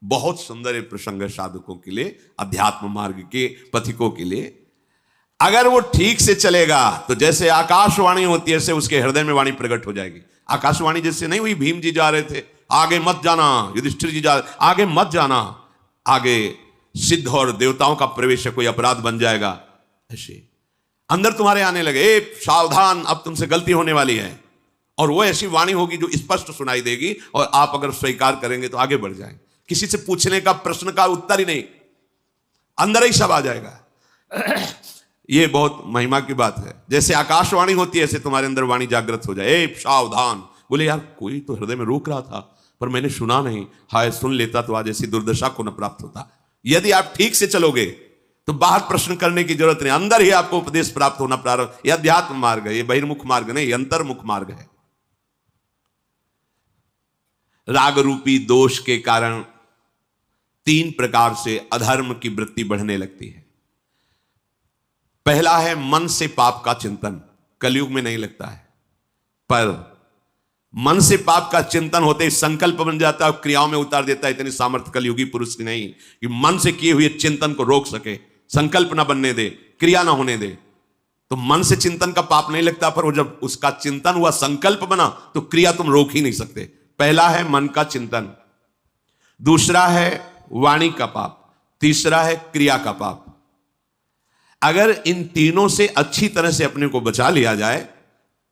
बहुत सुंदर ये प्रसंग है साधकों के लिए, अध्यात्म मार्ग के पथिकों के लिए। अगर वो ठीक से चलेगा तो जैसे आकाशवाणी होती है ऐसे उसके हृदय में वाणी प्रकट हो जाएगी। आकाशवाणी जैसे नहीं हुई, भीम जी जा रहे थे, आगे मत जाना, युधिष्ठिर जी जा रहे, आगे मत जाना, आगे सिद्ध और देवताओं का प्रवेश है, कोई अपराध बन जाएगा। ऐसे अंदर तुम्हारे आने लगे, ए सावधान, अब तुमसे गलती होने वाली है। और वो ऐसी वाणी होगी जो स्पष्ट सुनाई देगी, और आप अगर स्वीकार करेंगे तो आगे बढ़ जाएंगे। किसी से पूछने का, प्रश्न का उत्तर ही नहीं, अंदर ही सब आ जाएगा। ये बहुत महिमा की बात है। जैसे आकाशवाणी होती है ऐसे तुम्हारे अंदर वाणी जागृत हो जाए, ए सावधान। बोले यार कोई तो हृदय में रोक रहा था पर मैंने सुना नहीं, हाय सुन लेता तो आज ऐसी दुर्दशा को न प्राप्त होता। यदि आप ठीक से चलोगे तो बाहर प्रश्न करने की जरूरत नहीं, अंदर ही आपको उपदेश प्राप्त होना प्रारंभ। यह अध्यात्म मार्ग है, ये बहिर्मुख मार्ग नहीं, अंतर्मुख मार्ग है। राग रूपी दोष के कारण 3 प्रकार से अधर्म की वृत्ति बढ़ने लगती है। पहला है मन से पाप का चिंतन, कलयुग में नहीं लगता है, पर मन से पाप का चिंतन होते ही संकल्प बन जाता है और क्रियाओं में उतार देता है। इतनी सामर्थ्य कलयुगी पुरुष की नहीं कि मन से किए हुए चिंतन को रोक सके, संकल्प ना बनने दे, क्रिया ना होने दे। तो मन से चिंतन का पाप नहीं लगता, पर वो जब उसका चिंतन हुआ, संकल्प बना, तो क्रिया तुम रोक ही नहीं सकते। पहला है मन का चिंतन, दूसरा है वाणी का पाप, तीसरा है क्रिया का पाप। अगर इन तीनों से अच्छी तरह से अपने को बचा लिया जाए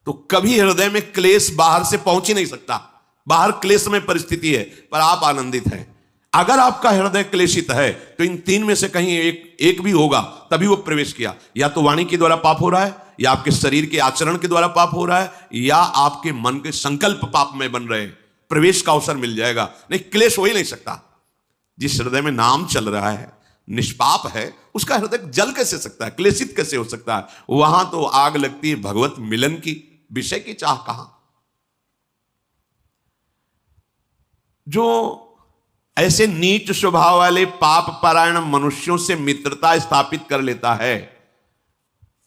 तो कभी हृदय में क्लेश बाहर से पहुंच ही नहीं सकता। बाहर क्लेशमय परिस्थिति है पर आप आनंदित हैं। अगर आपका हृदय क्लेशित है तो इन 3 में से कहीं एक भी होगा, तभी वो प्रवेश किया। या तो वाणी के द्वारा पाप हो रहा है, या आपके शरीर के आचरण के द्वारा पाप हो रहा है, या आपके मन के संकल्प पाप में बन रहे हैं। प्रवेश का अवसर मिल जाएगा, नहीं क्लेश हो ही नहीं सकता। जिस हृदय में नाम चल रहा है, निष्पाप है, उसका हृदय जल कैसे सकता है, क्लेशित कैसे हो सकता है? वहां तो आग लगती है भगवत मिलन की, विषय की चाह कहां। जो ऐसे नीच स्वभाव वाले पाप परायण मनुष्यों से मित्रता स्थापित कर लेता है,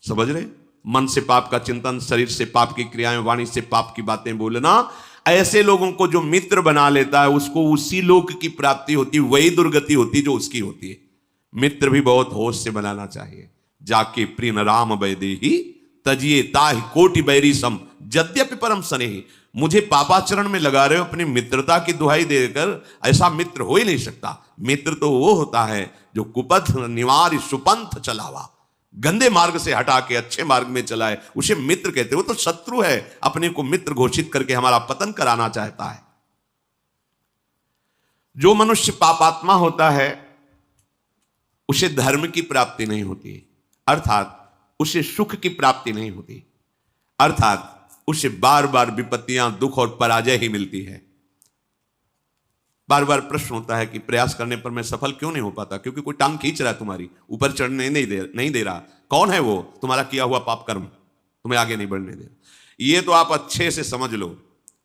समझ रहे, मन से पाप का चिंतन, शरीर से पाप की क्रियाएं, वाणी से पाप की बातें बोलना, ऐसे लोगों को जो मित्र बना लेता है उसको उसी लोक की प्राप्ति होती, वही दुर्गति होती जो उसकी होती है। मित्र भी बहुत होश से बनाना चाहिए। जाके प्रिय न राम वैदेही तजिए ताहि कोटि बैरी सम यद्यपि परम स्नेही। मुझे पापाचरण में लगा रहे हो अपनी मित्रता की दुहाई देकर, ऐसा मित्र हो ही नहीं सकता। मित्र तो वो होता है जो कुपथ निवार सुपंथ चलावा, गंदे मार्ग से हटा के अच्छे मार्ग में चलाए, उसे मित्र कहते। वो तो शत्रु है, अपने को मित्र घोषित करके हमारा पतन कराना चाहता है। जो मनुष्य पापात्मा होता है उसे धर्म की प्राप्ति नहीं होती, अर्थात उसे सुख की प्राप्ति नहीं होती, अर्थात उसे बार बार विपत्तियां, दुख और पराजय ही मिलती है। बार बार प्रश्न होता है कि प्रयास करने पर मैं सफल क्यों नहीं हो पाता? क्योंकि कोई टांग खींच रहा है तुम्हारी, ऊपर चढ़ने नहीं दे रहा। कौन है वो? तुम्हारा किया हुआ पाप कर्म तुम्हें आगे नहीं बढ़ने दे। ये तो आप अच्छे से समझ लो,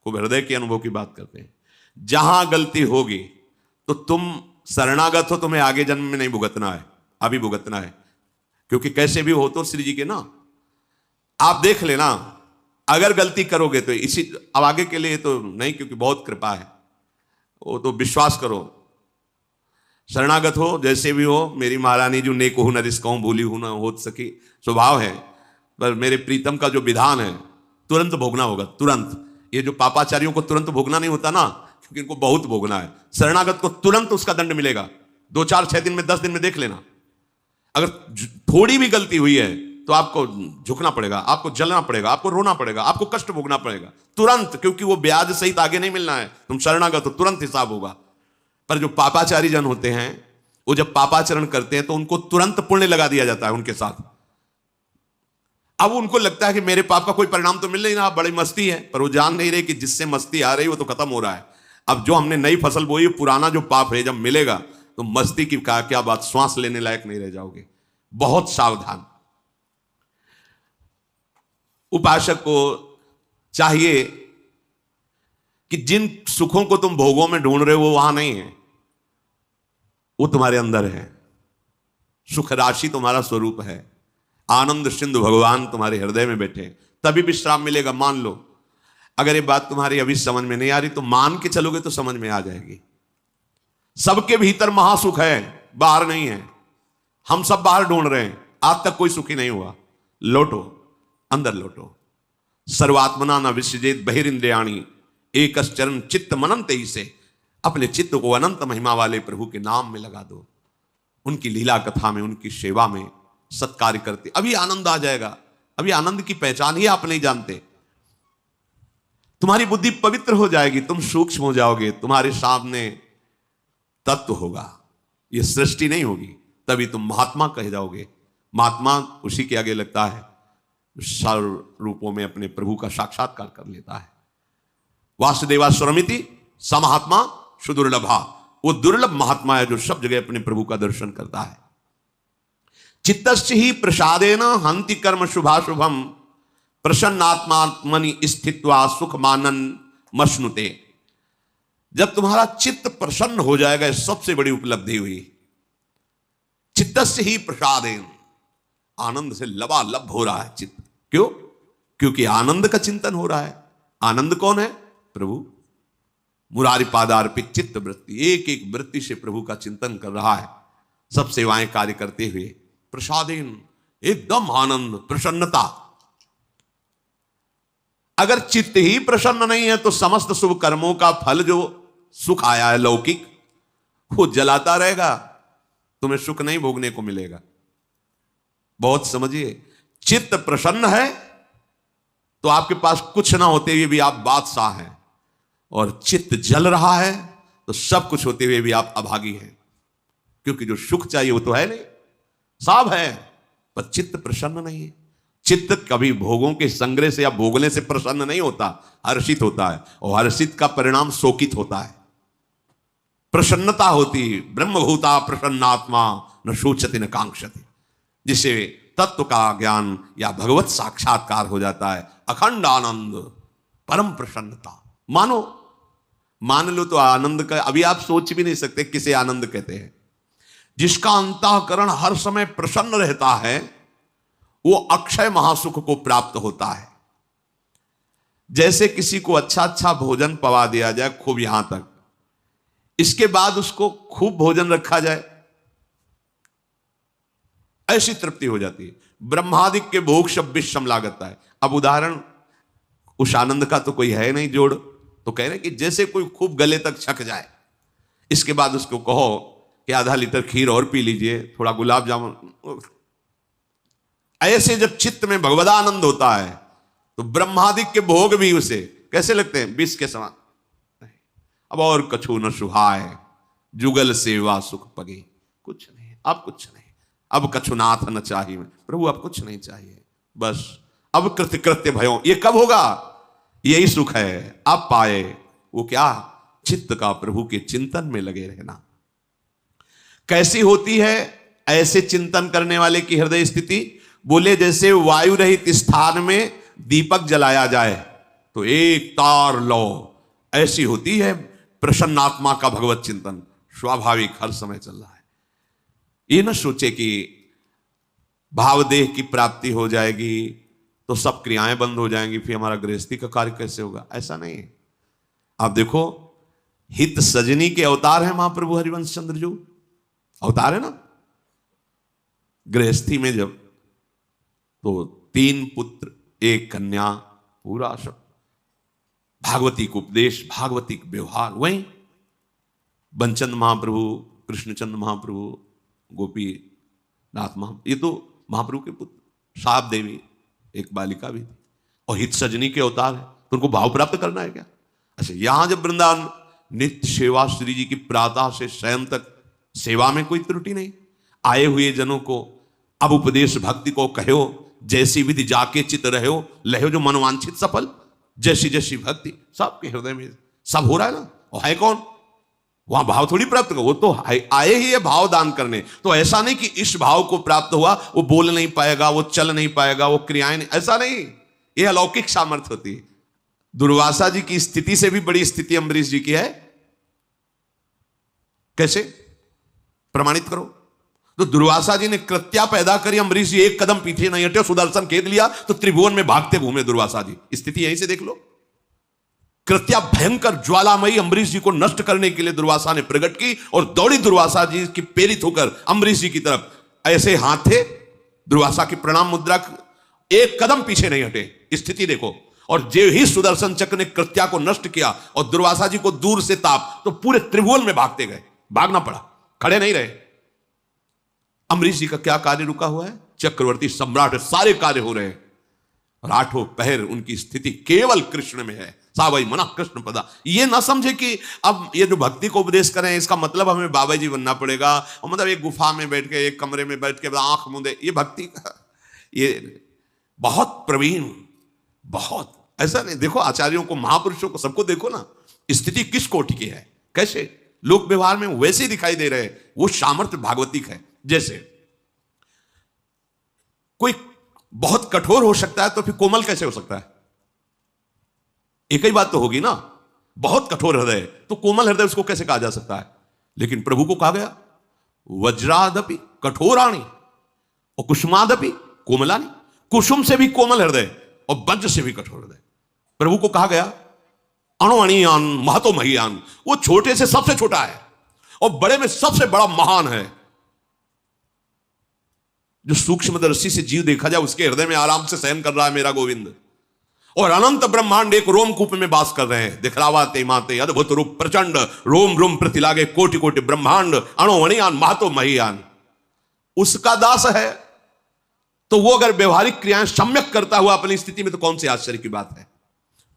खूब हृदय के अनुभव की बात करते हैं। जहां गलती होगी तो तुम शरणागत हो, तुम्हें आगे जन्म में नहीं भुगतना है, अभी भुगतना है। क्योंकि कैसे भी हो तो श्री जी के ना, आप देख लेना, अगर गलती करोगे तो इसी, अब आगे के लिए तो नहीं, क्योंकि बहुत कृपा है, वो तो विश्वास करो। शरणागत हो, जैसे भी हो, मेरी महारानी जो नेक हो न रिस्कहूं भूली हूं न हो सकी, स्वभाव है। पर मेरे प्रीतम का जो विधान है तुरंत भोगना होगा, तुरंत। ये जो पापाचारियों को तुरंत भोगना नहीं होता ना, क्योंकि इनको बहुत भोगना है। शरणागत को तुरंत उसका दंड मिलेगा, 2, 4, 6 दिन में, 10 दिन में देख लेना। अगर थोड़ी भी गलती हुई है तो आपको झुकना पड़ेगा, आपको जलना पड़ेगा, आपको रोना पड़ेगा, आपको कष्ट भोगना पड़ेगा तुरंत, क्योंकि वो ब्याज सहित आगे नहीं मिलना है। तुम शरणागत हो, तुरंत हिसाब होगा। पर जो पापाचारी जन होते हैं, वो जब पापाचरण करते हैं तो उनको तुरंत पुण्य लगा दिया जाता है उनके साथ। अब उनको लगता है कि मेरे पाप का कोई परिणाम तो मिल नहीं रहा, बड़ी मस्ती है, पर वो जान नहीं रहे कि जिससे मस्ती आ रही वो तो खत्म हो रहा है। अब जो हमने नई फसल बोई, पुराना जो पाप है जब मिलेगा तो मस्ती की क्या बात, श्वास लेने लायक नहीं रह जाओगे। बहुत सावधान। उपासक को चाहिए कि जिन सुखों को तुम भोगों में ढूंढ रहे हो वो वहां नहीं है, वो तुम्हारे अंदर है। सुख राशि तुम्हारा स्वरूप है, आनंद सिंधु भगवान तुम्हारे हृदय में बैठे, तभी विश्राम मिलेगा। मान लो, अगर ये बात तुम्हारी अभी समझ में नहीं आ रही तो मान के चलोगे तो समझ में आ जाएगी। सबके भीतर महासुख है, बाहर नहीं है। हम सब बाहर ढूंढ रहे हैं, आज तक कोई सुखी नहीं हुआ। लौटो, अंदर लौटो। सर्वात्मना न विसृजेत बहिरिंद्रियाणि एकश्चरण चित्त मनंत ही से, अपने चित्त को अनंत महिमा वाले प्रभु के नाम में लगा दो, उनकी लीला कथा में, उनकी सेवा में सत्कार्य करते, अभी आनंद आ जाएगा। अभी आनंद की पहचान ही आप नहीं जानते। तुम्हारी बुद्धि पवित्र हो जाएगी, तुम सूक्ष्म हो जाओगे, तुम्हारे सामने तत्व होगा, यह सृष्टि नहीं होगी, तभी तुम महात्मा कह जाओगे। महात्मा उसी के आगे लगता है सर्व रूपों में अपने प्रभु का साक्षात्कार कर लेता है। वासुदेवा स्वरमिति स महात्मा सुदुर्लभा, वो दुर्लभ महात्मा है जो सब जगह अपने प्रभु का दर्शन करता है। चित्तस्य ही प्रसादेन हंति कर्म शुभाशुभम प्रसन्नात्मात्मनि स्थित्वा सुख मानन मश्नुते। जब तुम्हारा चित्त प्रसन्न हो जाएगा, सबसे बड़ी उपलब्धि हुई। चित्तस्य ही प्रसादेन, आनंद से लबालब हो रहा है चित्त। क्यों? क्योंकि आनंद का चिंतन हो रहा है। आनंद कौन है? प्रभु। मुरारी पादार्पित चित्त वृत्ति, एक एक वृत्ति से प्रभु का चिंतन कर रहा है, सब सेवाएं कार्य करते हुए। प्रसादेन, एकदम आनंद, प्रसन्नता। अगर चित्त ही प्रसन्न नहीं है तो समस्त शुभ कर्मों का फल जो सुख आया है लौकिक, वो जलाता रहेगा, तुम्हें सुख नहीं भोगने को मिलेगा। बहुत समझिए, चित्त प्रसन्न है तो आपके पास कुछ ना होते हुए भी आप बादशाह हैं, और चित्त जल रहा है तो सब कुछ होते हुए भी आप अभागी हैं। क्योंकि जो सुख चाहिए वो तो है नहीं, सब है, पर चित्त प्रसन्न नहीं है। चित्त कभी भोगों के संग्रह से या भोगने से प्रसन्न नहीं होता, हर्षित होता है, और हर्षित का परिणाम शोकित होता है। प्रसन्नता होती, ब्रह्मभूता प्रसन्नात्मा न शोचति न कांक्षति, जिसे तत्व का ज्ञान या भगवत साक्षात्कार हो जाता है। अखंड आनंद, परम प्रसन्नता। मान लो तो आनंद का अभी आप सोच भी नहीं सकते किसे आनंद कहते हैं। जिसका अंतःकरण हर समय प्रसन्न रहता है वो अक्षय महासुख को प्राप्त होता है। जैसे किसी को अच्छा अच्छा भोजन पवा दिया जाए खूब, यहां तक, इसके बाद उसको खूब भोजन रखा जाए, ऐसी तृप्ति हो जाती है। ब्रह्मादिक के भोग सब विषम लागता है। अब उदाहरण उस आनंद का तो कोई है नहीं जोड़, तो कह रहे कि जैसे कोई खूब गले तक छक जाए, इसके बाद उसको कहो कि आधा लीटर खीर और पी लीजिए, थोड़ा गुलाब जामुन। ऐसे जब चित्त में भगवदानंद होता है तो ब्रह्मादिक के भोग भी उसे कैसे लगते हैं? विष के समान। अब और कछु न सुहाय, जुगल सेवा सुख पगे। कुछ नहीं, अब कुछ नहीं, अब कछुनाथ न चाहिए। प्रभु अब कुछ नहीं चाहिए, बस अब कृत्य कृत्य भयो। ये कब होगा? यही सुख है, अब पाए। वो क्या? चित्त का प्रभु के चिंतन में लगे रहना। कैसी होती है ऐसे चिंतन करने वाले की हृदय स्थिति? बोले जैसे वायु रहित स्थान में दीपक जलाया जाए तो एक तार लो, ऐसी होती है प्रसन्न आत्मा का भगवत चिंतन। स्वाभाविक हर समय चल रहा है। ये न सोचे कि भावदेह की प्राप्ति हो जाएगी तो सब क्रियाएं बंद हो जाएंगी, फिर हमारा गृहस्थी का कार्य कैसे होगा? ऐसा नहीं है। आप देखो, हित सजनी के अवतार है महाप्रभु हरिवंश चंद्र जो अवतार है ना। गृहस्थी में जब तो 3 पुत्र 1 कन्या, पूरा सब भागवतिक उपदेश, भागवतिक व्यवहार। वहीं बंचंद महाप्रभु, कृष्णचंद महाप्रभु, गोपी नाथ महाप्रभु, ये तो महाप्रभु के पुत्र। साप देवी एक बालिका भी थी, और हित सजनी के अवतार है, तो उनको भाव प्राप्त करना है क्या? अच्छा, यहां जब वृंदावन नित्य सेवा श्री जी की प्रातः से शयन तक सेवा में कोई त्रुटि नहीं। आए हुए जनों को अब उपदेश भक्ति को कहो, जैसी विधि जाके चित रहो, लहो जो मनवांछित सफल। जैसी जैसी भक्ति सबके हृदय में सब हो रहा है ना। और है कौन? वहां भाव थोड़ी प्राप्त कर, वो तो आए ही है भाव दान करने। तो ऐसा नहीं कि इस भाव को प्राप्त हुआ वो बोल नहीं पाएगा, वो चल नहीं पाएगा, वो क्रियाएं नहीं, ऐसा नहीं। ये अलौकिक सामर्थ्य होती है। दुर्वासा जी की स्थिति से भी बड़ी स्थिति अम्बरीश जी की है। कैसे प्रमाणित करो? तो दुर्वासा जी ने कृत्या पैदा करी, अम्बरीश जी एक कदम पीछे नहीं हटे, सुदर्शन खेद लिया तो त्रिभुवन में भागते घूमे दुर्वासा जी। स्थिति यहीं से देख लो। कृत्या भयंकर ज्वालामयी अम्बरीश जी को नष्ट करने के लिए दुर्वासा ने प्रकट की और दौड़ी दुर्वासा जी की प्रेरित होकर अम्बरीश जी की तरफ। ऐसे हाथ थे, दुर्वासा की प्रणाम मुद्रा, एक कदम पीछे नहीं हटे। स्थिति देखो। और जो ही सुदर्शन चक्र ने कृत्या को नष्ट किया और दुर्वासा जी को दूर से ताप, तो पूरे त्रिभुवन में भागते गए, भागना पड़ा, खड़े नहीं रहे। अम्बरीश जी का क्या कार्य रुका हुआ है? चक्रवर्ती सम्राट, सारे कार्य हो रहे हैं और आठों पहर उनकी स्थिति केवल कृष्ण में है। सावई मना कृष्ण पदा। ये ना समझे कि अब ये जो भक्ति को उपदेश करें इसका मतलब हमें बाबा जी बनना पड़ेगा, और मतलब एक गुफा में बैठ के, एक कमरे में बैठ के आंख मूंदे, ये भक्ति का, ये बहुत प्रवीण, बहुत ऐसा नहीं। देखो आचार्यों को, महापुरुषों को, सबको देखो ना, स्थिति किस कोटि की है, कैसे लोक व्यवहार में वैसे दिखाई दे रहे हैं। वो सामर्थ्य भागवतिक है। जैसे कोई बहुत कठोर हो सकता है तो फिर कोमल कैसे हो सकता है? एक ही बात तो होगी ना। बहुत कठोर हृदय तो कोमल हृदय उसको कैसे कहा जा सकता है? लेकिन प्रभु को कहा गया वज्रादपि कठोराणी और कुसुमादपि कोमलानी। कुसुम से भी कोमल हृदय और वज्र से भी कठोर हृदय। प्रभु को कहा गया अणुअणियान महतो महियान। वो छोटे से सबसे छोटा है और बड़े में सबसे बड़ा महान है। जो सूक्ष्मदर्शी से जीव देखा जाए उसके हृदय में आराम से शयन कर रहा है मेरा गोविंद। और अनंत ब्रह्मांड एक रोमकूप में वास कर रहे हैं। दिखलावाते माते अद्भुत रूप प्रचंड, रोम रोम प्रतिलागे कोटि कोटि ब्रह्मांड, अणुअणियान महतो महियान। उसका दास है तो वो अगर व्यवहारिक क्रियाएं सम्यक करता हुआ अपनी स्थिति में, तो कौन सी आश्चर्य की बात है?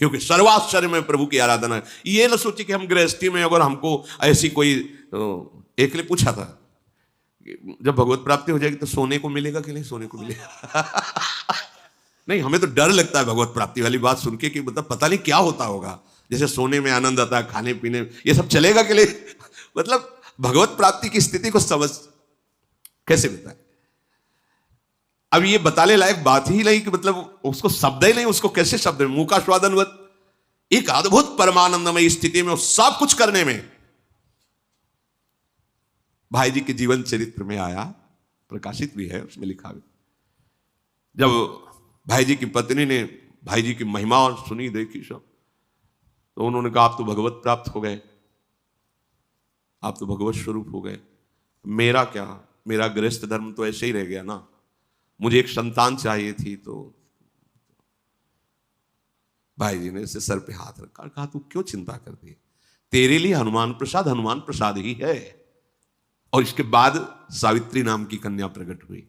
क्योंकि सर्वाश्चर्य में प्रभु की आराधना है। ये ना सोचे कि हम गृहस्थी में अगर हमको ऐसी कोई, एक ने पूछा था जब भगवत प्राप्ति हो जाएगी तो सोने को मिलेगा कि नहीं? सोने को मिलेगा नहीं, हमें तो डर लगता है भगवत प्राप्ति वाली बात सुन के कि मतलब पता नहीं क्या होता होगा। जैसे सोने में आनंद आता है, खाने पीने, ये सब चलेगा कि नहीं? मतलब भगवत प्राप्ति की स्थिति को समझ कैसे बताए? अब ये बताने लायक बात ही नहीं कि मतलब उसको शब्द ही नहीं, उसको कैसे शब्द में, मुंह का स्वादनवत एक अद्भुत परमानंदमय स्थिति में, सब कुछ करने में। भाई जी के जीवन चरित्र में आया, प्रकाशित भी है, उसमें लिखा भी। जब भाई जी की पत्नी ने भाई जी की महिमा और सुनी, देखी सब, तो उन्होंने कहा आप तो भगवत प्राप्त हो गए, आप तो भगवत स्वरूप हो गए। मेरा क्या, मेरा गृहस्थ धर्म तो ऐसे ही रह गया ना। मुझे एक संतान चाहिए थी। तो भाई जी ने इसे सर पे हाथ रखा, कहा तू क्यों चिंता करती है, तेरे लिए हनुमान प्रसाद ही है। और इसके बाद सावित्री नाम की कन्या प्रकट हुई।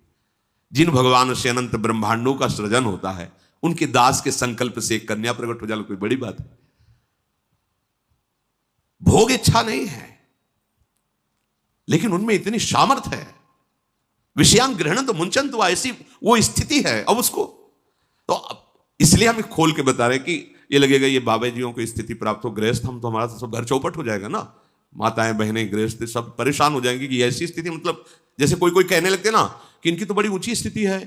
जिन भगवान से अनंत ब्रह्मांडों का सृजन होता है, उनके दास के संकल्प से एक कन्या प्रकट हो जाना कोई बड़ी बात है? भोग इच्छा नहीं है, लेकिन उनमें इतनी सामर्थ्य है। विषयांग ग्रहण तो मुंचन, तो ऐसी वो स्थिति है। अब उसको तो इसलिए हम खोल के बता रहे हैं कि ये लगेगा ये बाबा जियों को स्थिति प्राप्त हो, गृहस्थ हम तो हमारा तो सब घर चौपट हो जाएगा ना। माताएं बहनें गृहस्थ सब परेशान हो जाएंगी कि ऐसी स्थिति, मतलब जैसे कोई कहने लगते ना कि इनकी तो बड़ी ऊंची स्थिति है,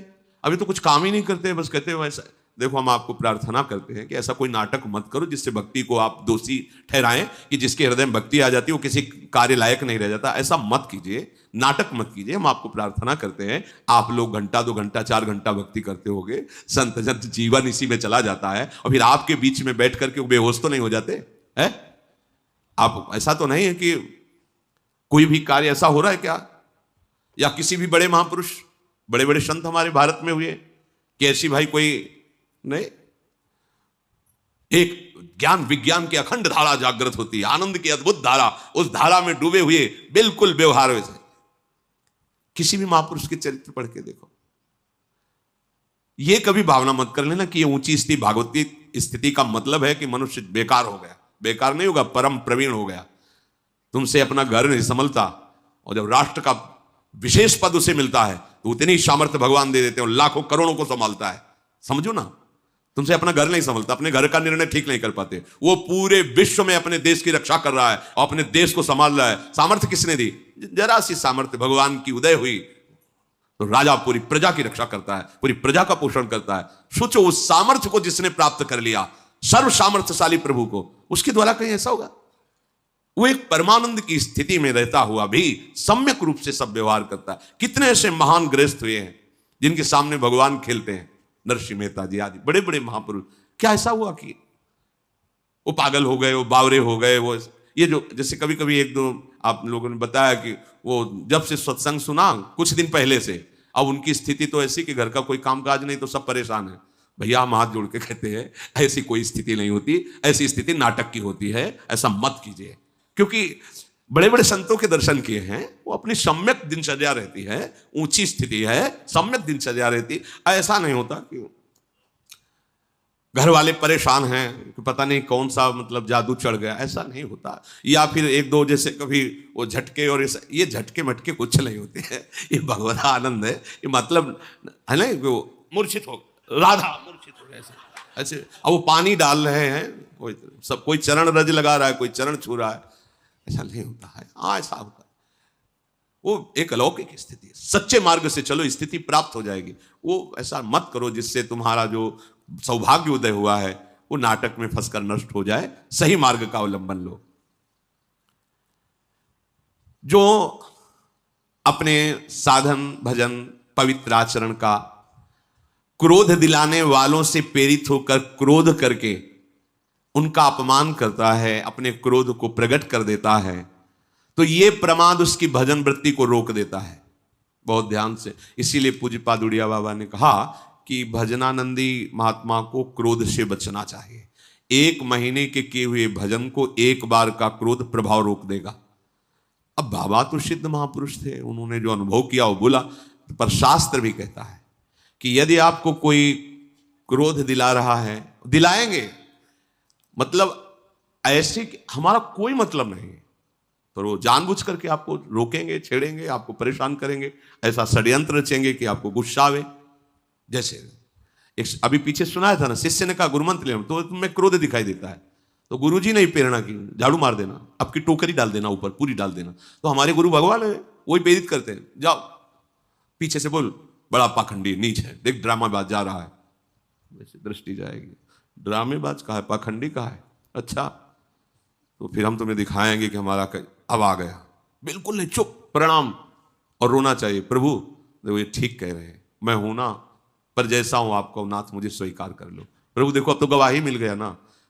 अभी तो कुछ काम ही नहीं करते, बस कहते हो ऐसा। देखो हम आपको प्रार्थना करते हैं कि ऐसा कोई नाटक मत करो जिससे भक्ति को आप दोषी ठहराएं, कि जिसके हृदय में भक्ति आ जाती है वो किसी कार्य लायक नहीं रह जाता। ऐसा मत कीजिए, नाटक मत कीजिए। हम आपको प्रार्थना करते हैं, आप लोग घंटा 2 घंटा 4 घंटा भक्ति करते होगे, संत जंत जीवन इसी में चला जाता है, और फिर आपके बीच में बैठ करके बेहोश तो नहीं हो जाते हैं? आप ऐसा तो नहीं है कि कोई भी कार्य ऐसा हो रहा है क्या, या किसी भी बड़े महापुरुष, बड़े बड़े संत हमारे भारत में हुए कि ऐसी भाई कोई नहीं? एक ज्ञान विज्ञान की अखंड धारा जागृत होती है, आनंद की अद्भुत धारा, उस धारा में डूबे हुए बिल्कुल व्यवहार वैसे। किसी भी महापुरुष के चरित्र पढ़ के देखो। ये कभी भावना मत कर लेना कि ये ऊंची स्थिति, भागवती स्थिति का मतलब है कि मनुष्य बेकार हो गया। बेकार नहीं होगा, परम प्रवीण हो गया। तुमसे अपना घर नहीं संभलता, और जब राष्ट्र का विशेष पद उसे मिलता है तो उतनी सामर्थ्य भगवान दे देते हैं, लाखों करोड़ों को संभालता है। समझो ना, तुमसे अपना घर नहीं संभलता, अपने घर का निर्णय ठीक नहीं कर पाते, वो पूरे विश्व में अपने देश की रक्षा कर रहा है और अपने देश को संभाल रहा है। सामर्थ्य किसने दी? जरा सी सामर्थ्य भगवान की उदय हुई तो राजा पूरी प्रजा की रक्षा करता है, पूरी प्रजा का पोषण करता है। सोचो उस सामर्थ्य को जिसने प्राप्त कर लिया, सर्व सामर्थ्यशाली प्रभु को, उसके द्वारा कहीं ऐसा होगा? वो एक परमानंद की स्थिति में रहता हुआ भी सम्यक रूप से सब व्यवहार करता है। कितने ऐसे महान गृहस्थ हुए हैं जिनके सामने भगवान खेलते हैं, नरसिंह मेहता जी आदि बड़े बड़े महापुरुष। क्या ऐसा हुआ कि वो पागल हो गए, वो बावरे हो गए, वो ये जो जैसे कभी कभी एक दो आप लोगों ने बताया कि वो जब से सत्संग सुना कुछ दिन पहले से, अब उनकी स्थिति तो ऐसी कि घर का कोई कामकाज नहीं तो सब परेशान है। भैया हम हाथ जोड़ के कहते हैं ऐसी कोई स्थिति नहीं होती, ऐसी स्थिति नाटक की होती है, ऐसा मत कीजिए। क्योंकि बड़े बड़े संतों के दर्शन किए हैं, वो अपनी सम्यक दिनचर्या रहती है, ऊंची स्थिति है, सम्यक दिनचर्या रहती। ऐसा नहीं होता कि घर वाले परेशान हैं कि पता नहीं कौन सा मतलब जादू चढ़ गया, ऐसा नहीं होता। या फिर एक दो जैसे कभी वो झटके और ये झटके मटके कुछ नहीं होते हैं, ये भगवत आनंद है। ये मतलब है ना, वो मूर्छित हो, राधा मूर्छित हो ऐसे ऐसे, अब वो पानी डाल रहे हैं, कोई चरण रज लगा रहा है, कोई चरण छू रहा है, ऐसा नहीं होता है। हाँ ऐसा होता है, वो एक अलौकिक स्थिति है। सच्चे मार्ग से चलो, स्थिति प्राप्त हो जाएगी। वो ऐसा मत करो जिससे तुम्हारा जो सौभाग्य उदय हुआ है वो नाटक में फंसकर नष्ट हो जाए। सही मार्ग का अवलंबन लो। जो अपने साधन भजन पवित्र आचरण का क्रोध दिलाने वालों से प्रेरित होकर क्रोध करके उनका अपमान करता है, अपने क्रोध को प्रकट कर देता है, तो यह प्रमाद उसकी भजन वृत्ति को रोक देता है। बहुत ध्यान से, इसीलिए पूज्यपाद उड़िया बाबा ने कहा कि भजनानंदी महात्मा को क्रोध से बचना चाहिए। 1 महीने के किए हुए भजन को एक बार का क्रोध प्रभाव रोक देगा। अब बाबा तो सिद्ध महापुरुष थे, उन्होंने जो अनुभव किया वो बोला, पर शास्त्र भी कहता है कि यदि आपको कोई क्रोध दिला रहा है, दिलाएंगे मतलब ऐसे हमारा कोई मतलब नहीं है, तो वो जानबूझ करके आपको रोकेंगे, छेड़ेंगे, आपको परेशान करेंगे, ऐसा षड्यंत्र रचेंगे कि आपको गुस्सा आवे। जैसे एक अभी पीछे सुनाया था ना, शिष्य ने कहा गुरुमंत्र ले, तो तुम्हें क्रोध दिखाई देता है, तो गुरुजी ने ही प्रेरणा की, झाड़ू मार देना, आपकी टोकरी डाल देना, ऊपर पूरी डाल देना। तो हमारे गुरु भगवान है, वही प्रेरित करते हैं, जाओ पीछे से बोल, बड़ा पाखंडी नीच है, देख ड्रामाबाज जा रहा है, वैसे दृष्टि जाएगी। ड्रामेबाज कहा है, पाखंडी कहा है, अच्छा तो फिर हम तुम्हें दिखाएंगे कि हमारा अब आ गया। बिल्कुल नहीं, चुप, प्रणाम और रोना चाहिए, प्रभु देखो ये ठीक कह रहे हैं, मैं हूं ना, पर जैसा हूं आपको नाथ मुझे स्वीकार कर लो। प्रभु देखो अब तो गवाही मिल गया ना,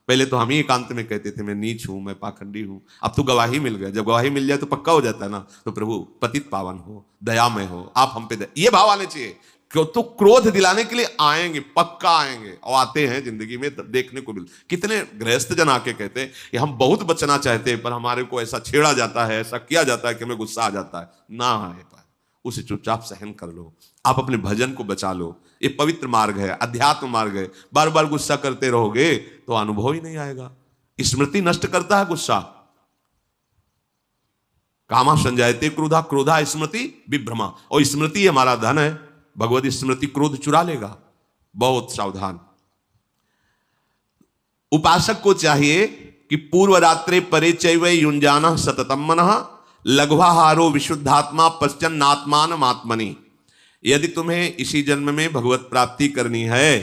पहले तो हम ही एकांत में कहते थे मैं नीच हूं, मैं पाखंडी हूं, अब तो गवाही मिल गया। जब गवाही मिल जाए तो पक्का हो जाता है ना, तो प्रभु पतित पावन हो, दयामय हो, आप हम पे ये भाव आने चाहिए। क्यों? तो क्रोध दिलाने के लिए आएंगे, पक्का आएंगे, और आते हैं जिंदगी में, देखने को मिल। कितने गृहस्थ जन आके कहते हैं कि हम बहुत बचना चाहते हैं पर हमारे को ऐसा छेड़ा जाता है, ऐसा किया जाता है कि हमें गुस्सा आ जाता है। ना आए पर उसे चुपचाप सहन कर लो, आप अपने भजन को बचा लो। ये पवित्र मार्ग है, अध्यात्म मार्ग है। बार बार गुस्सा करते रहोगे तो अनुभव ही नहीं आएगा। स्मृति नष्ट करता है गुस्सा। कामा संजायते क्रोधा, क्रोधा स्मृति विभ्रमा, और स्मृति हमारा धन है। भगवत स्मृति क्रोध चुरा लेगा, बहुत सावधान। उपासक को चाहिए कि पूर्व रात्रे परे चैव युंजान सततम मनः लघ्वाहारो विशुद्धात्मा पश्चन्नात्मान आत्मनि। यदि तुम्हें इसी जन्म में भगवत प्राप्ति करनी है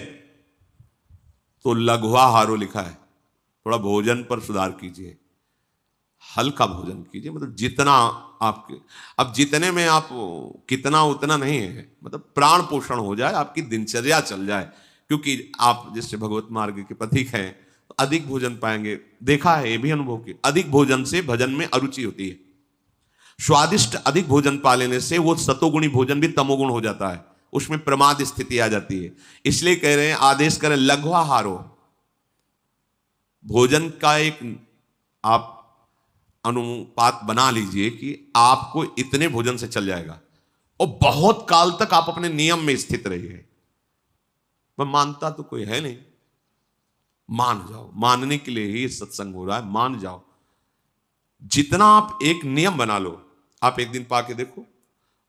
तो लघ्वाहारो लिखा है, थोड़ा भोजन पर सुधार कीजिए, हल्का भोजन कीजिए, मतलब जितना आपके, अब जितने में आप कितना उतना नहीं है, मतलब प्राण पोषण हो जाए, आपकी दिनचर्या चल जाए। क्योंकि आप जिससे भगवत मार्ग के पथिक हैं तो अधिक भोजन पाएंगे। देखा है, ये भी अनुभव किया, अधिक भोजन से भजन में अरुचि होती है। स्वादिष्ट अधिक भोजन पा लेने से वो सतोगुणी भोजन भी तमोगुण हो जाता है, उसमें प्रमाद स्थिति आ जाती है। इसलिए कह रहे हैं, आदेश करें लघ्वाहारो, भोजन का एक आप अनुपात बना लीजिए कि आपको इतने भोजन से चल जाएगा, और बहुत काल तक आप अपने नियम में स्थित रहिए। मैं मानता तो कोई है नहीं, मान जाओ, मानने के लिए ही सत्संग हो रहा है, मान जाओ। जितना आप एक नियम बना लो, आप एक दिन पाके देखो,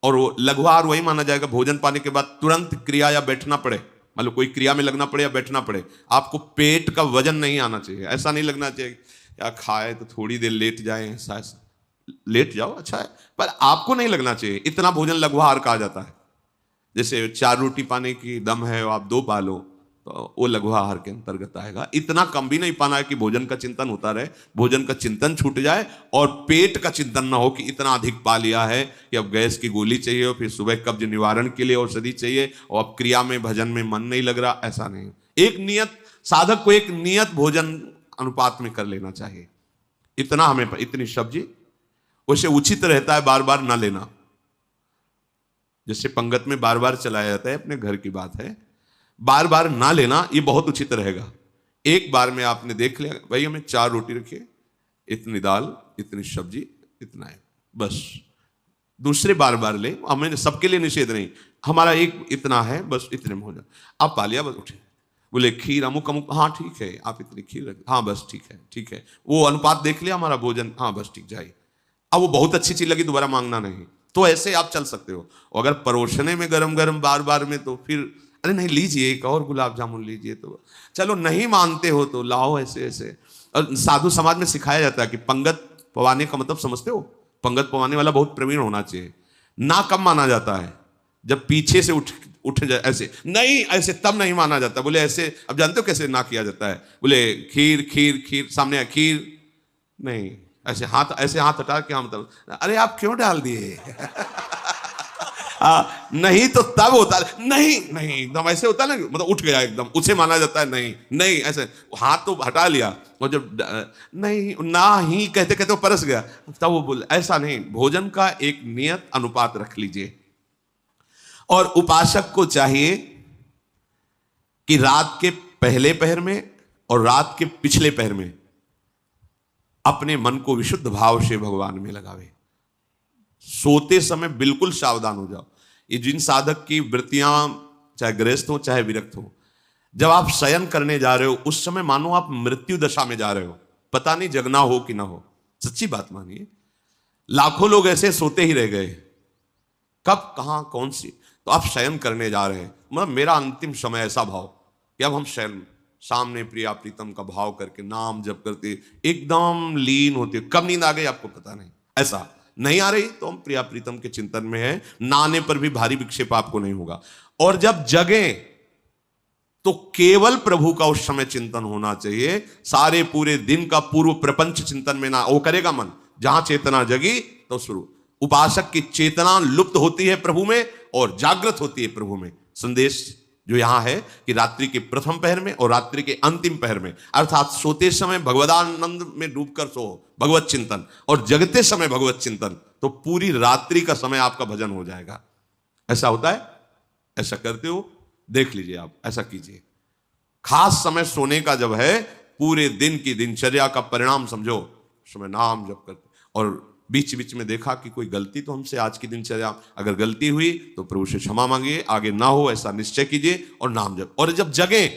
और वो लघुआहार वही माना जाएगा भोजन पाने के बाद तुरंत क्रिया या बैठना पड़े, मतलब कोई क्रिया में लगना पड़े या बैठना पड़े, आपको पेट का वजन नहीं आना चाहिए। ऐसा नहीं लगना चाहिए या खाए तो थोड़ी देर लेट जाए, ऐसा लेट जाओ अच्छा है, पर आपको नहीं लगना चाहिए। इतना भोजन लघुआहार कहा जाता है। जैसे 4 रोटी पाने की दम है और आप 2 पा लो तो वो लघुआहार के अंतर्गत आएगा। इतना कम भी नहीं पाना है कि भोजन का चिंतन होता रहे, भोजन का चिंतन छूट जाए, और पेट का चिंतन ना हो कि इतना अधिक पा लिया है कि अब गैस की गोली चाहिए, और फिर सुबह कब्ज निवारण के लिए औषधि चाहिए, और अब क्रिया में भजन में मन नहीं लग रहा। ऐसा नहीं, एक नियत, साधक को एक नियत भोजन अनुपात में कर लेना चाहिए। इतना हमें, इतनी सब्जी, उसे उचित रहता है बार बार ना लेना। जैसे पंगत में बार बार चलाया जाता है, अपने घर की बात है, बार बार ना लेना ये बहुत उचित रहेगा। एक बार में आपने देख लिया, भाई हमें 4 रोटी रखिए, इतनी दाल, इतनी सब्जी, इतना है, बस। दूसरे बार बार ले, हमें सबके लिए निषेध नहीं, हमारा एक इतना है, बस इतने में हो जाए। आप पा लिया, बस उठे, बोले खीर अमुक अमुक, हाँ ठीक है, आप इतनी खीर रख, हाँ बस ठीक है, ठीक है, वो अनुपात देख लिया हमारा भोजन, हाँ बस ठीक, जाइए। अब वो बहुत अच्छी चीज लगी, दोबारा मांगना नहीं, तो ऐसे आप चल सकते हो। अगर परोसने में गरम गरम बार बार में, तो फिर अरे नहीं लीजिए, एक और गुलाब जामुन लीजिए, तो चलो नहीं मानते हो तो लाओ, ऐसे ऐसे। और साधु समाज में सिखाया जाता है कि पंगत पवाने का मतलब समझते हो, पंगत पवाने वाला बहुत प्रवीण होना चाहिए। ना कब माना जाता है, जब पीछे से उठ जाए, ऐसे नहीं, ऐसे तब नहीं माना जाता। बोले ऐसे, अब जानते हो कैसे ना किया जाता है, बोले खीर खीर खीर, सामने है खीर, नहीं ऐसे हाथ हटा के, हाँ मतलब, अरे आप क्यों डाल दिए नहीं तो तब होता है, नहीं नहीं एकदम ऐसे होता है ना, मतलब उठ गया एकदम, उसे माना जाता है नहीं नहीं, ऐसे हाथ तो हटा लिया, और जब नहीं ना ही कहते कहते वो परस गया, तब वो बोले ऐसा नहीं। भोजन का एक नियत अनुपात रख लीजिए। और उपासक को चाहिए कि रात के पहले पहर में और रात के पिछले पहर में अपने मन को विशुद्ध भाव से भगवान में लगावे। सोते समय बिल्कुल सावधान हो जाओ। ये जिन साधक की वृत्तियां, चाहे गृहस्थ हो चाहे विरक्त हो, जब आप शयन करने जा रहे हो उस समय मानो आप मृत्यु दशा में जा रहे हो, पता नहीं जगना हो कि ना हो। सच्ची बात मानिए, लाखों लोग ऐसे सोते ही रह गए, कब कहां कौन सी, तो आप शयन करने जा रहे हैं, मतलब मेरा अंतिम समय ऐसा भाव कि अब हम शयन, सामने प्रिया प्रीतम का भाव करके नाम जप करते एकदम लीन होते, कब नींद आ गई आपको पता नहीं। ऐसा नहीं आ रही तो हम प्रिया प्रीतम के चिंतन में है, नाने पर भी भारी विक्षेप आपको नहीं होगा। और जब जगे तो केवल प्रभु का उस समय चिंतन होना चाहिए, सारे पूरे दिन का पूर्व प्रपंच चिंतन में ना, वो करेगा मन। जहां चेतना जगी तो शुरू, उपासक की चेतना लुप्त होती है प्रभु में और जागृत होती है प्रभु में। संदेश जो यहां है कि रात्रि के प्रथम पहर में और रात्रि के अंतिम पहर में, अर्थात सोते समय भगवदानंद में डूबकर सो, भगवत चिंतन, और जगते समय भगवत चिंतन, तो पूरी रात्रि का समय आपका भजन हो जाएगा। ऐसा होता है, ऐसा करते हो, देख लीजिए आप, ऐसा कीजिए। खास समय सोने का जब है, पूरे दिन की दिनचर्या का परिणाम समझो, समय नाम जप करते, और बीच बीच में देखा कि कोई गलती तो हमसे आज की दिनचर्या, अगर गलती हुई तो प्रभु से क्षमा मांगिए, आगे ना हो ऐसा निश्चय कीजिए, और नाम जप। और जब जगे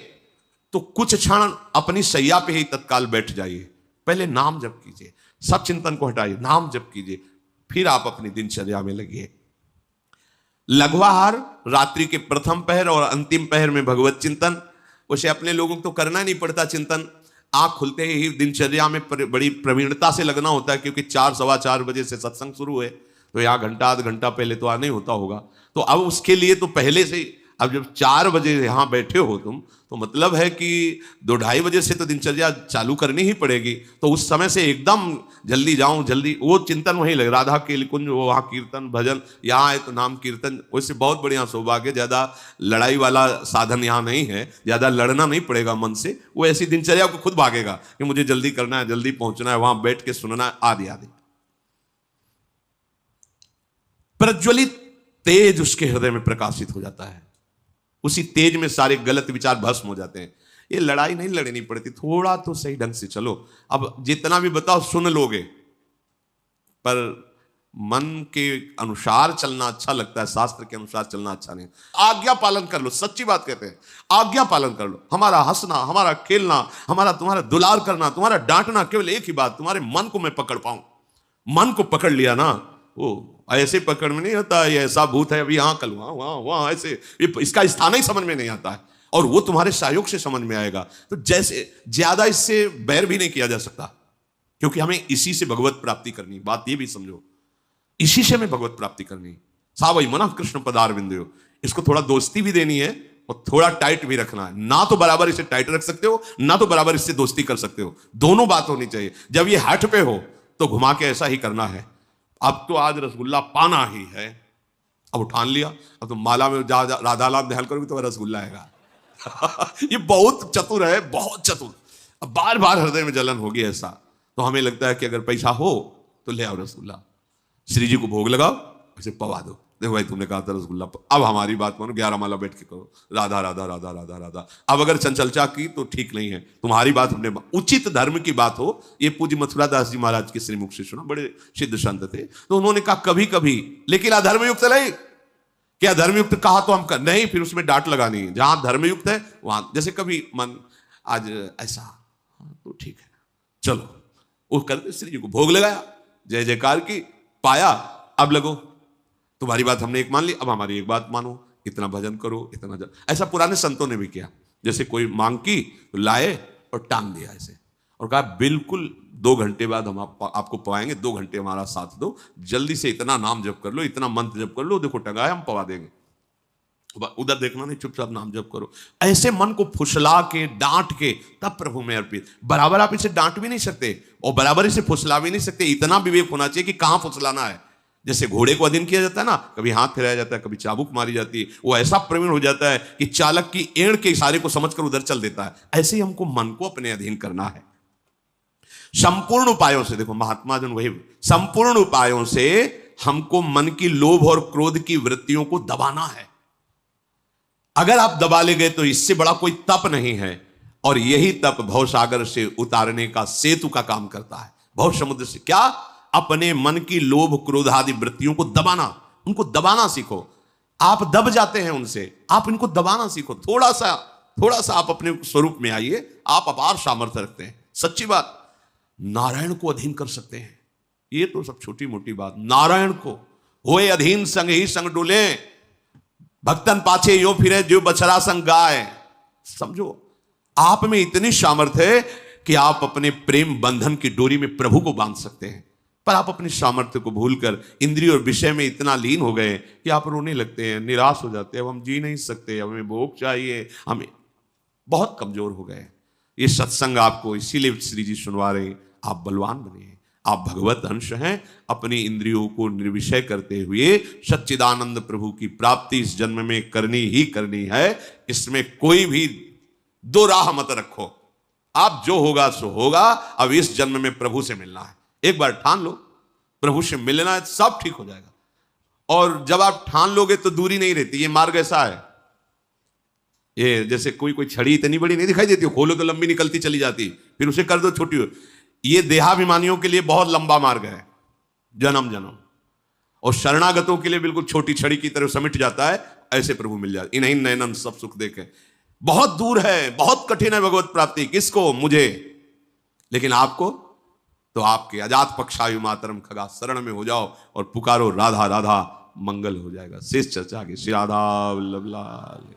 तो कुछ क्षण अपनी शैया पे ही तत्काल बैठ जाइए, पहले नाम जप कीजिए, सब चिंतन को हटाइए, नाम जप कीजिए, फिर आप अपनी दिनचर्या में लगिए। लघुआहार रात्रि के प्रथम पहर और अंतिम पहर में भगवत चिंतन, उसे अपने लोगों को तो करना नहीं पड़ता चिंतन, आंख खुलते ही दिनचर्या में बड़ी प्रवीणता से लगना होता है, क्योंकि 4 सवा 4 बजे से सत्संग शुरू है, तो यहाँ घंटा आध घंटा पहले तो आने होता होगा। तो अब उसके लिए तो पहले से, अब जब 4 बजे यहाँ बैठे हो तुम, तो मतलब है कि 2-2:30 बजे से तो दिनचर्या चालू करनी ही पड़ेगी। तो उस समय से एकदम जल्दी जाऊं, जल्दी, वो चिंतन वहीं लगे, राधा के कुंज, वो वहाँ कीर्तन भजन, यहाँ है तो नाम कीर्तन, वैसे बहुत बढ़िया सौभाग्य, ज़्यादा लड़ाई वाला साधन यहाँ नहीं है, ज़्यादा लड़ना नहीं पड़ेगा मन से, वो ऐसी दिनचर्या को खुद भागेगा कि मुझे जल्दी करना है, जल्दी पहुंचना है, वहां बैठ के सुनना है, आदि आदि। प्रज्वलित तेज उसके हृदय में प्रकाशित हो जाता है, उसी तेज में सारे गलत विचार भस्म हो जाते हैं। ये लड़ाई नहीं लड़नी पड़ती, थोड़ा तो सही ढंग से चलो। अब जितना भी बताओ सुन लोगे, पर मन के अनुसार चलना अच्छा लगता है, शास्त्र के अनुसार चलना अच्छा नहीं। आज्ञा पालन कर लो, सच्ची बात कहते हैं, आज्ञा पालन कर लो। हमारा हंसना, हमारा खेलना, हमारा तुम्हारा दुलार करना, तुम्हारा डांटना, केवल एक ही बात, तुम्हारे मन को मैं पकड़ पाऊं। मन को पकड़ लिया ना, वो ऐसे पकड़ में नहीं होता, ये ऐसा भूत है, अभी यहाँ कल वहां वहां वहां, ऐसे इसका स्थान ही समझ में नहीं आता है, और वो तुम्हारे सहयोग से समझ में आएगा। तो जैसे ज्यादा इससे बैर भी नहीं किया जा सकता, क्योंकि हमें इसी से भगवत प्राप्ति करनी। बात ये भी समझो, इसी से हमें भगवत प्राप्ति करनी। सावई मना कृष्ण पदार बिंदु, इसको थोड़ा दोस्ती भी देनी है और थोड़ा टाइट भी रखना है। ना तो बराबर इसे टाइट रख सकते हो, ना तो बराबर इससे दोस्ती कर सकते हो, दोनों बात होनी चाहिए। जब ये हट पे हो तो घुमा के ऐसा ही करना है, अब तो आज रसगुल्ला पाना ही है, अब उठान लिया, अब तो माला में राधा नाम ध्यान करोगे तो रसगुल्ला आएगा ये बहुत चतुर है, बहुत चतुर। अब बार बार हृदय में जलन होगी ऐसा, तो हमें लगता है कि अगर पैसा हो तो ले आओ रसगुल्ला, श्री जी को भोग लगाओ, उसे पवा दो। देखो भाई तुमने कहा था रसगुल्ला, अब हमारी बात मानो, 11 माला बैठ के करो राधा राधा राधा राधा राधा। अब अगर चंचलचा की तो ठीक नहीं है, तुम्हारी बात हमने, उचित धर्म की बात हो। ये पूज्य मथुरा दास जी महाराज के श्रीमुख से सुना, बड़े सिद्ध संत थे, तो उन्होंने कहा कभी कभी, लेकिन अधर्मयुक्त नहीं। क्या धर्मयुक्त कहा तो हम कर नहीं, फिर उसमें डांट लगानी है। जहां धर्मयुक्त है वहां, जैसे कभी मन आज ऐसा, तो ठीक है चलो, वो करते श्री जी को भोग लगाया, जय जयकार की, पाया, अब लगो तुम्हारी बात हमने एक मान ली, अब हमारी एक बात मानो, इतना भजन करो, इतना जन। ऐसा पुराने संतों ने भी किया, जैसे कोई मांग की तो लाए और टांग दिया ऐसे, और कहा बिल्कुल 2 घंटे बाद हम आपको पवाएंगे, 2 घंटे हमारा साथ दो, जल्दी से इतना नाम जप कर लो, इतना मंत्र जप कर लो, देखो टंगा है हम पवा देंगे, उधर देखना नहीं, चुपचाप नाम जप करो। ऐसे मन को फुसला के डांट के तब प्रभु में अर्पित। बराबर आप इसे डांट भी नहीं सकते और बराबर इसे फुसला भी नहीं सकते, इतना विवेक होना चाहिए कि कहां फुसलाना है। जैसे घोड़े को अधीन किया जाता है ना, कभी हाथ फिराया जाता है, कभी चाबुक मारी जाती है, वो ऐसा प्रवीण हो जाता है कि चालक की एड़ के इशारे को समझकर उधर चल देता है। ऐसे ही हमको मन को अपने अधीन करना है संपूर्ण उपायों से। देखो महात्मा जन वही, संपूर्ण उपायों से हमको मन की लोभ और क्रोध की वृत्तियों को दबाना है। अगर आप दबा ले गए तो इससे बड़ा कोई तप नहीं है, और यही तप भवसागर से उतारने का सेतु का काम करता है। भव समुद्र से क्या, अपने मन की लोभ क्रोध आदि वृत्तियों को दबाना, उनको दबाना सीखो। आप दब जाते हैं उनसे, आप इनको दबाना सीखो। थोड़ा सा आप अपने स्वरूप में आइए, आप अपार सामर्थ्य रखते हैं। सच्ची बात, नारायण को अधीन कर सकते हैं। ये तो सब छोटी मोटी बात, नारायण को होए अधीन संग ही संग डोले, भक्तन पाछे यो फिरे जो बछड़ा संग गाय। समझो आप में इतनी सामर्थ्य है कि आप अपने प्रेम बंधन की डोरी में प्रभु को बांध सकते हैं, पर आप अपनी सामर्थ्य को भूलकर इंद्रिय और विषय में इतना लीन हो गए कि आप रोने लगते हैं, निराश हो जाते हैं, अब हम जी नहीं सकते, अब हमें भोग चाहिए, हमें बहुत कमजोर हो गए। ये सत्संग आपको इसीलिए श्री जी सुनवा रहे हैं, आप बलवान बने, आप भगवत अंश हैं। अपनी इंद्रियों को निर्विषय करते हुए सच्चिदानंद प्रभु की प्राप्ति इस जन्म में करनी ही करनी है। इसमें कोई भी दो राह मत रखो, आप जो होगा सो होगा। अब इस जन्म में प्रभु से मिलना है, एक बार ठान लो प्रभु से मिलना है, सब ठीक हो जाएगा। और जब आप ठान लोगे तो दूरी नहीं रहती। ये मार्ग ऐसा है, ये जैसे कोई छड़ी इतनी बड़ी नहीं दिखाई देती, खोलो तो लंबी निकलती चली जाती, फिर उसे कर दो छोटी हो। ये देहाभिमानियों के लिए बहुत लंबा मार्ग है, जन्म जन्म, और शरणागतों के लिए बिल्कुल छोटी छड़ी की तरह समिट जाता है। ऐसे प्रभु मिल जाते, इन्हीं नैनन सब सुख देखे। बहुत दूर है, बहुत कठिन है भगवत प्राप्ति। किसको? मुझे। लेकिन आपको तो आपके अजात पक्षायु मातरम खगा शरण में हो जाओ और पुकारो राधा राधा, मंगल हो जाएगा। शेष चर्चा की श्री राधा वल्लभ लाल।